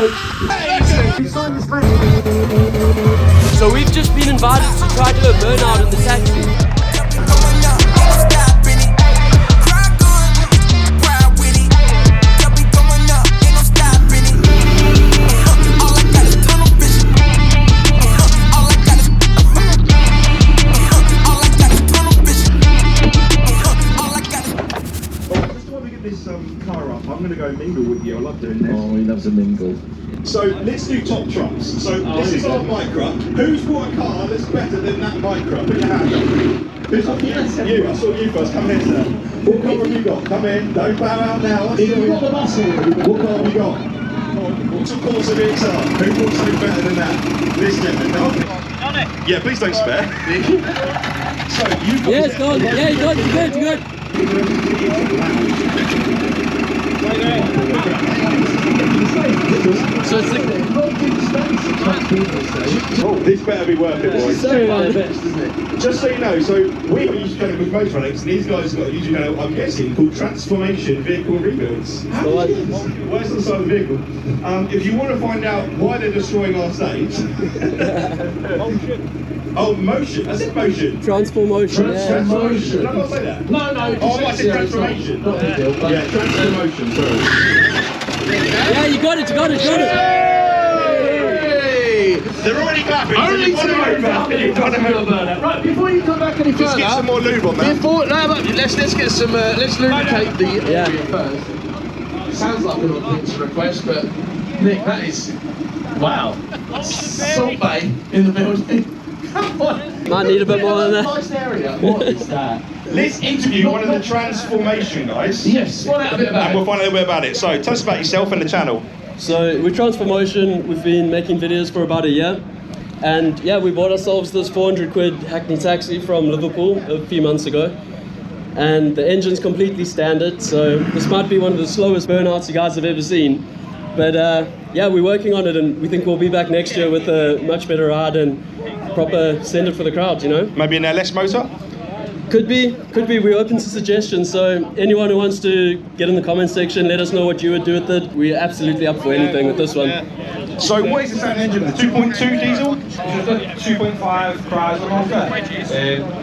So we've just been invited to try to do a burnout in the taxi. I'm going to go mingle with you. I love doing this. Oh, he loves a mingle. So let's do top trumps. So this is our micro. Who's bought a car that's better than that micro? Put your hand up. Who's got you? I saw you first. Come here, sir. What car have you got? Come in. Don't bow out now. You've got the muscle. What car have you got? What's of course of XR? Who bought something better than that? This gentleman. No? Yeah, please don't spare. So you've got. Yeah, it's gone. Yeah, you got it. You're good. You're good. So it's like, oh, this better be worth it, boys. so best, isn't it? Just so you know, so we have a YouTube channel with Motoronics, and these guys have got a YouTube channel, I'm guessing, called Transformation Vehicle Rebuilds. Where's the side of the vehicle? If you want to find out why they're destroying our stage... Oh, motion. I said motion. Transformation. Transformation. Did I not say that? No. Oh, I said transformation. Not a big deal, but yeah, transformation, sorry. Yeah, you got it. Hey! They're already clapping. Only so Right, before you come back any further, let's get some more lube on that. Let's get some. Let's lubricate the area first. Sounds like we're on pizza request, but Nick, that is wow. Salt Bay in the building. Come on. Might need a bit more than that. Nice area. What is that? Let's interview one of the transformation guys. Yes. Find out a bit about and we'll find out a little bit about it. So tell us about yourself and the channel. So with Transformation, we've been making videos for about a year. And yeah, we bought ourselves this 400 quid Hackney taxi from Liverpool a few months ago. And the engine's completely standard, so this might be one of the slowest burnouts you guys have ever seen. But yeah, we're working on it, and we think we'll be back next year with a much better ride and proper standard for the crowd, you know? Maybe an LS motor? Could be. We're open to suggestions, so anyone who wants to get in the comments section, let us know what you would do with it. We're absolutely up for anything with this one. So what is this engine? The 2.2 diesel? Just a 2.5 Chrysler motor.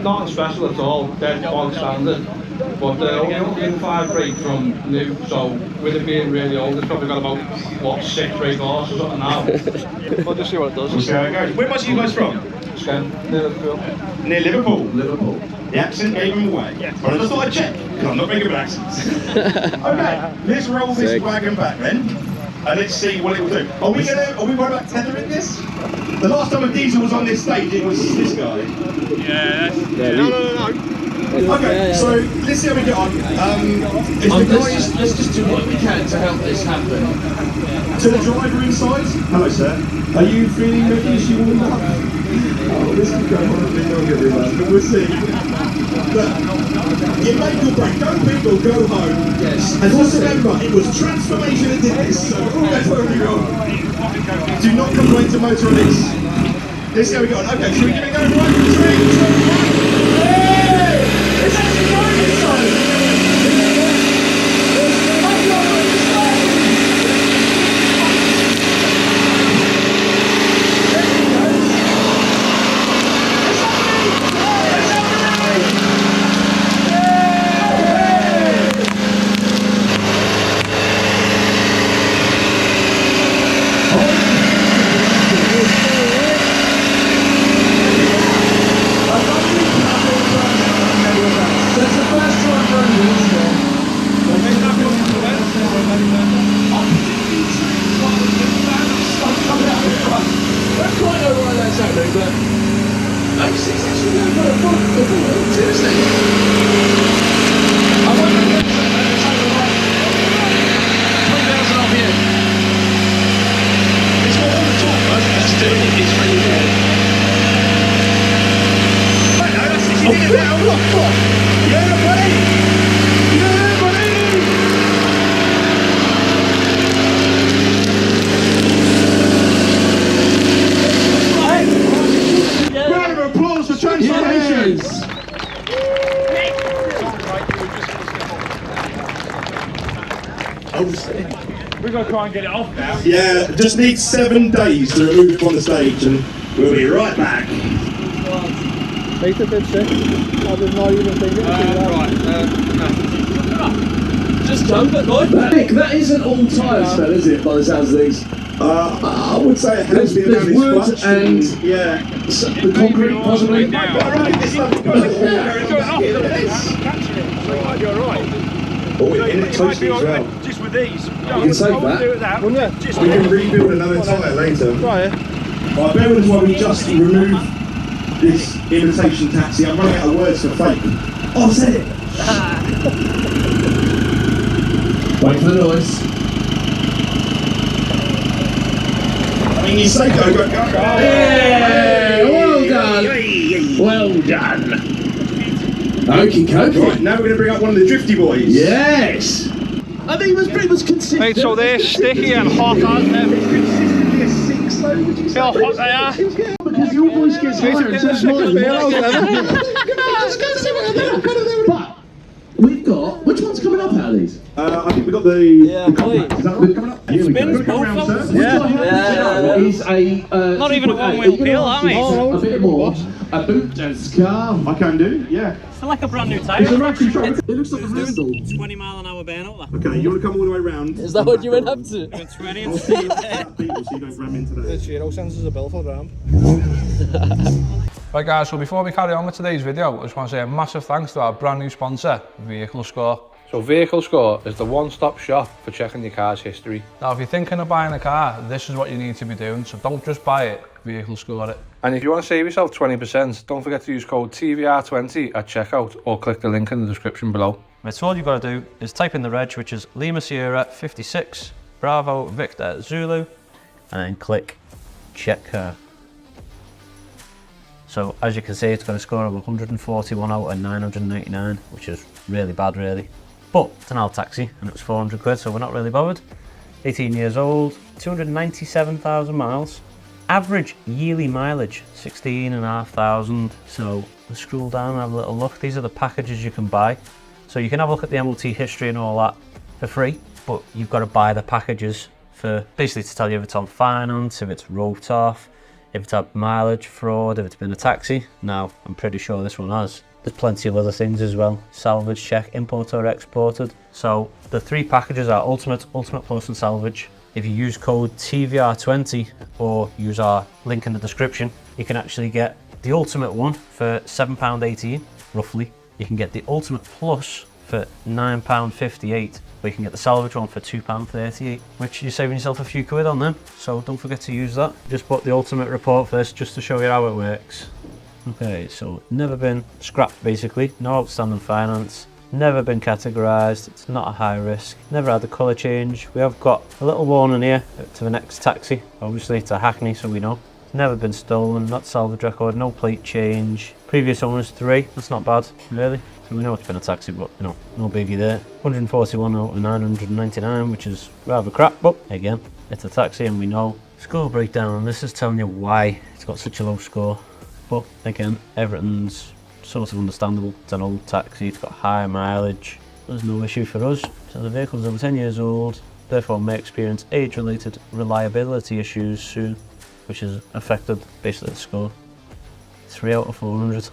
Nothing special at all, dead bog standard. But only 105 brake from new, so with it being really old, it's probably got about, 6 brake horses or something now. We'll just see what it does. We'll see how it goes. Where much are you guys from? Near Liverpool. Near Liverpool? Liverpool. The accent gave them away. But I just thought I'd check, because I'm not very good at accents. Okay, let's roll this wagon back then, and let's see what it will do. Are we worried about tethering this? The last time a diesel was on this stage, it was this guy. Yeah, No. Okay, so let's see how we get on. Let's just do what we can to help this happen. To the driver inside. Hello, sir. Are you feeling ready as you warm up? Oh, this could go on a bit longer, everyone, but we'll see. But you make or break. Go big or go home. Yes. And just remember, it was transformation that did this, so that's where we go. Do not complain to Motoronics. Let's see how we get on. Okay, should we give it a go, everyone? 3, 2, 1. Hey! It's actually going this side. We've got to try and get it off now. Yeah, just need 7 days to remove it from the stage and we'll be right back. Mate, a bit sick. I did not even think it. Just jump it, boy. Nick, that isn't all tyres then, is it, by the sounds of these? I would say it has been There's damaged wood clutch and yeah. the concrete, possibly. You're right. Oh, in it totally as well. Just with these. You can save that. Wouldn't you? We can rebuild another tyre later. Try it. Right, bear with us while we just remove this imitation taxi. I'm running out of words for fake. Oh, I said it! Wait for the noise. I mean, you say go, go, go. Yeah, well done. Well done. Okie dokie. Right, now we're going to bring up one of the drifty boys. Yes. I think it was pretty much consistent. Right, so they're sticky and hot, aren't they? Feel hot they are. Because your voice gets higher and so smaller. But we've got, which one's coming up out of these? I think we've got the compact. Is that coming up? Here we go. Spins Come around, both sir. Yeah. Is a Not even a 2.8. one-wheel Are you peel, gonna are we? ask us a bit more about a scarf. I can do, yeah. It's like a brand new Is tyre. the road control? It looks like a handle. 20-mile-an-hour burnout. Okay, you want to come all the way round? Is that what you went up to? 20 I'll see you that people so you don't ram into that. Zero senses a bill for the ramp. Right guys, so before we carry on with today's video, I just want to say a massive thanks to our brand new sponsor, Vehicle Score. So Vehicle Score is the one-stop shop for checking your car's history. Now if you're thinking of buying a car, this is what you need to be doing, so don't just buy it, Vehicle Score it. And if you want to save yourself 20%, don't forget to use code TVR20 at checkout or click the link in the description below. That's all you've got to do is type in the reg, which is Lima Sierra 56 Bravo Victor Zulu, and then click check car. So as you can see, it's got a score of 141 out of 999, which is really bad really. But it's an old taxi and it was 400 quid, so we're not really bothered. 18 years old, 297,000 miles. Average yearly mileage, 16,500. So let's scroll down and have a little look. These are the packages you can buy. So you can have a look at the MOT history and all that for free, but you've got to buy the packages for basically to tell you if it's on finance, if it's wrote off, if it's had mileage, fraud, if it's been a taxi. Now, I'm pretty sure this one has. There's plenty of other things as well. Salvage check, import or exported. So the 3 packages are Ultimate, Ultimate Plus and Salvage. If you use code TVR20 or use our link in the description, you can actually get the Ultimate one for £7.18, roughly. You can get the Ultimate Plus for £9.58, or you can get the Salvage one for £2.38, which you're saving yourself a few quid on them, so don't forget to use that. Just put the Ultimate report first, just to show you how it works. Okay, so never been scrapped basically, no outstanding finance, never been categorised, it's not a high risk, never had the colour change. We have got a little warning here to the next taxi, obviously it's a Hackney so we know. Never been stolen, not salvage record, no plate change. Previous owners 3, that's not bad really. So we know it's been a taxi, but you know, no biggie there. 141 out of 999, which is rather crap, but again, it's a taxi and we know. Score breakdown, and this is telling you why it's got such a low score. But again, everything's sort of understandable. It's an old taxi, it's got high mileage. There's no issue for us. So the vehicle's over 10 years old, therefore may experience age-related reliability issues soon, which has affected basically the score. 3 out of 400.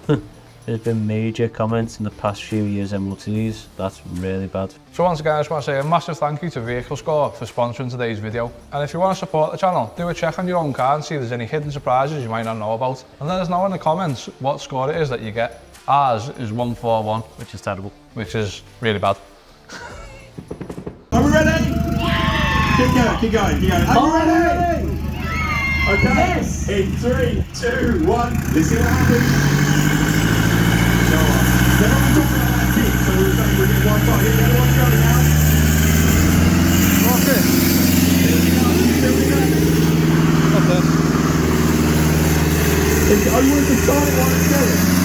There's been major comments in the past few years MOTs. That's really bad. So once again, I just want to say a massive thank you to Vehicle Score for sponsoring today's video. And if you want to support the channel, do a check on your own car and see if there's any hidden surprises you might not know about. And let us know in the comments what score it is that you get. Ours is 141, Which is terrible. which is really bad. Are we ready? Keep going, keep going, keep going. Are we ready? Okay. Yes. In 3, 2, 1. Let's see what happens. So, they're not talking about that team, so we're saying we're getting one shot. Here, the other one's going now. Okay. Are you willing to start it while it's going?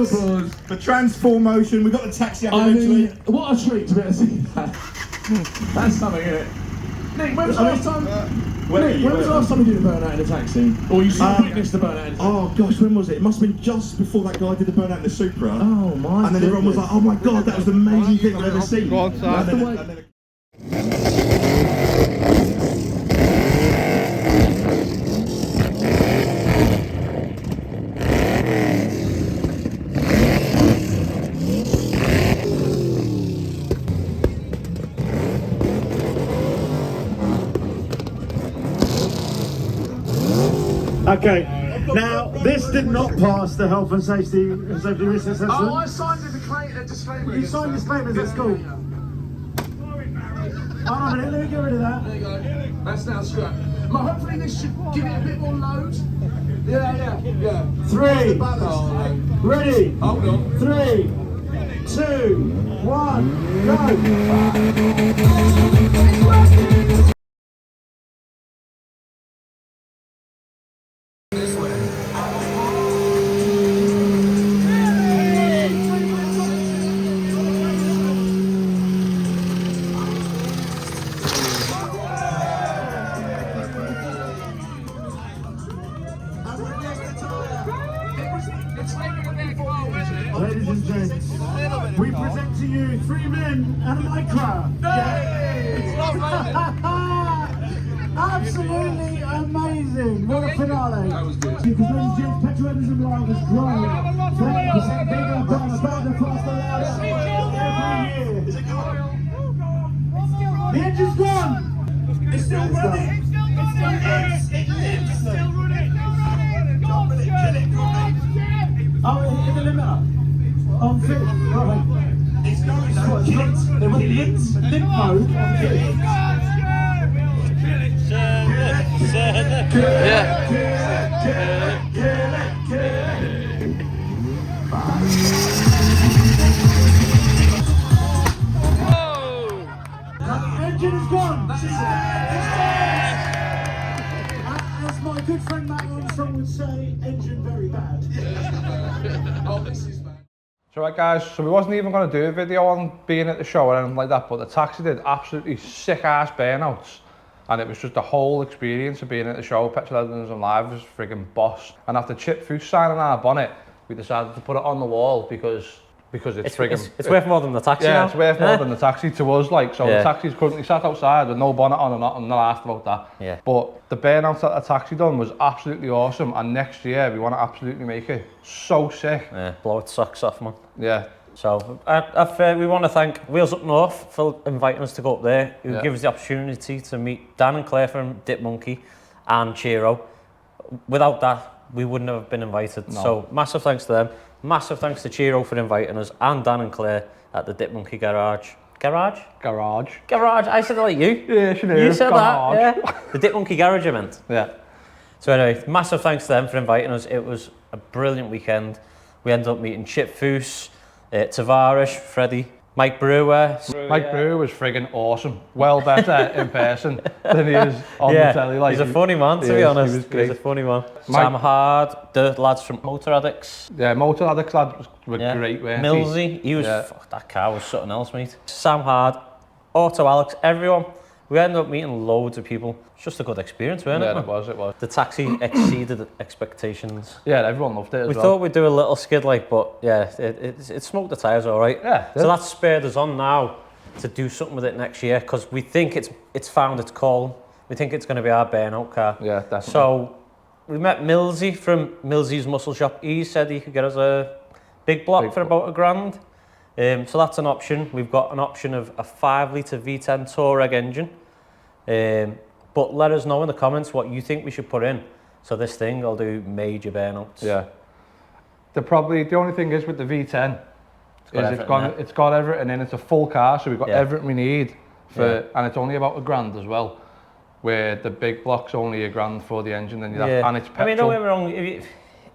applause for Transform Motion. We got the taxi up eventually. What a treat to be able to see that. That's something, isn't it? Nick, when was the last time? When was the last time you did a burnout in a taxi? Or you witnessed the burnout in a taxi? Oh gosh, when was it? It must have been just before that guy did the burnout in the Supra. Oh my! And then everyone was like, "Oh my god, that was the amazing thing I've ever seen." Go on, Okay, now this did not pass the health and safety risk assessment. Oh, I signed a disclaimer. You signed disclaimers at school. Hold on a minute, let me get rid of that. There you go. That's now scrap. Hopefully this should give it a bit more load. Yeah. 3, ready? Hold on. 3, 2, 1, go! Ladies and gents, we present to you 3 men and a micro. Absolutely amazing! What a finale! That was good. Because ladies and gents, petrolatism live has grown 30% bigger, better, faster, louder every year. The engine's gone! It's still running! It lives! It's still running! Oh, in the limiter. On fit. Right. It's going to kill it. They went limp mode on fit. Engine is gone. As my good friend Matt Armstrong would say, engine very bad. So right guys, so we wasn't even going to do a video on being at the show or anything like that, but the taxi did absolutely sick ass burnouts. And it was just the whole experience of being at the show. Petrolatism Live was friggin' boss. And after Chip Foose signing our bonnet, we decided to put it on the wall because it's friggin'... It's worth more than the taxi now. Yeah, it's worth more than the taxi to us, like, so Yeah. the taxi's currently sat outside with no bonnet on and not laughed about that. Yeah. But the burnout that the taxi done was absolutely awesome, and next year we want to absolutely make it so sick. Yeah, blow its socks off, man. Yeah. So we want to thank Wheels Up North for inviting us to go up there. It gives us the opportunity to meet Dan and Claire from Dip Monkey and Chiro. Without that, we wouldn't have been invited. No. So massive thanks to them. Massive thanks to Chiro for inviting us, and Dan and Claire at the Dip Monkey Garage. Garage? I said it like you. Yeah, she did. You said Garage. that, yeah. The Dip Monkey Garage, I meant. Yeah. So anyway, massive thanks to them for inviting us. It was a brilliant weekend. We ended up meeting Chip Foose, Tavares, Freddie, Mike Brewer. Mike Brewer was friggin' awesome. Well better in person than he is on the telly. Like, he's a funny man, to be honest. He was great. He's a funny man. Sam Hard, the lads from Motor Addicts. Yeah, Motor Addicts lads were great, weren't they? Millsy, he was, fuck, that car was something else, mate. Sam Hard, Auto Alex, everyone. We ended up meeting loads of people. It's just a good experience, wasn't it? Yeah, it was. The taxi exceeded expectations. Yeah, everyone loved it as well. We thought we'd do a little skid like, but yeah, it smoked the tyres all right. Yeah. So that's spurred us on now to do something with it next year, because we think it's found its call. We think it's going to be our burnout car. Yeah, definitely. So we met Millsy from Millsy's Muscle Shop. He said he could get us a big block for about £1,000. So that's an option. We've got an option of a 5-litre V10 Touareg engine. But let us know in the comments what you think we should put in. So this thing will do major burnouts. Yeah. The only thing is with the V10 it's got everything in. It's a full car, so we've got everything we need for, and it's only about £1,000 as well. Where the big block's only £1,000 for the engine, and it's petrol. I mean, don't get me wrong.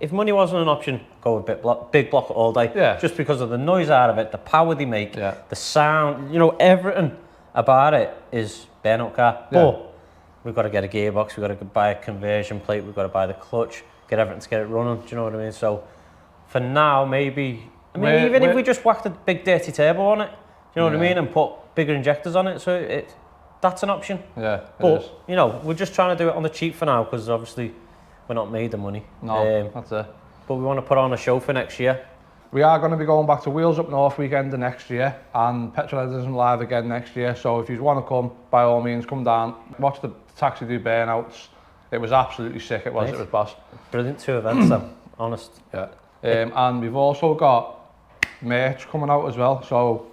If money wasn't an option, go with big block all day. Yeah. Just because of the noise out of it, the power they make, the sound, everything about it is burnout car. Yeah. But we've got to get a gearbox, we've got to buy a conversion plate, we've got to buy the clutch, get everything to get it running. Do you know what I mean? So For now, maybe. I mean, even if we just whacked a big dirty turbo on it, you know what I mean, and put bigger injectors on it, so that's an option. Yeah, but you know, we're just trying to do it on the cheap for now because obviously we're not made the money. No, that's it. But we want to put on a show for next year. We are going to be going back to Wheels Up North weekend the next year, and Petrol isn't live again next year. So if you want to come, by all means, come down, watch the taxi do burnouts. It was absolutely sick. It was boss. Brilliant 2 events, then, honest. Yeah. And we've also got merch coming out as well. So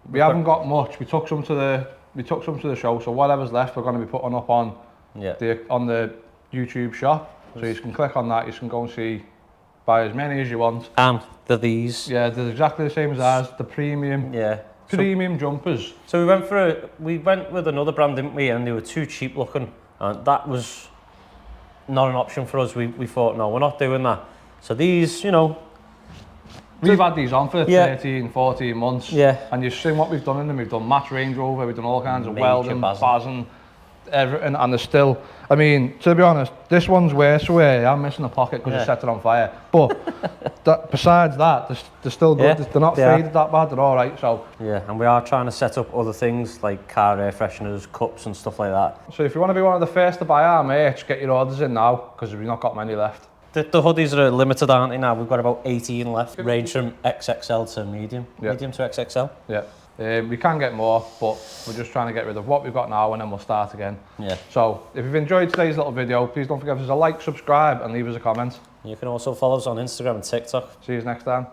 we haven't got much. We took some to the show. So whatever's left, we're going to be putting up on the YouTube shop. So you can click on that. You can go and see. Buy as many as you want. And they're these. Yeah, they're exactly the same as ours. The premium. Yeah. Premium jumpers. So we went with another brand, didn't we? And they were too cheap looking, and that was not an option for us. We thought, no, we're not doing that. So these, you know, we've had these on for 13, 14 months. Yeah. And you've seen what we've done in them. We've done match Range Rover. We've done all kinds of welding, bazzing, everything, and they're still. I mean, to be honest, this one's worse where I'm missing a pocket because I set it on fire. But besides that, they're still good. They're not faded that bad. They're all right. So yeah, and we are trying to set up other things like car air fresheners, cups, and stuff like that. So if you want to be one of the first to buy our merch, get your orders in now because we've not got many left. The hoodies are limited, aren't they? Now we've got about 18 left. Range from XXL to medium, medium to XXL. Yeah. We can get more, but we're just trying to get rid of what we've got now and then we'll start again. Yeah. So if you've enjoyed today's little video, please don't forget to give us a like, subscribe and leave us a comment. You can also follow us on Instagram and TikTok. See you next time.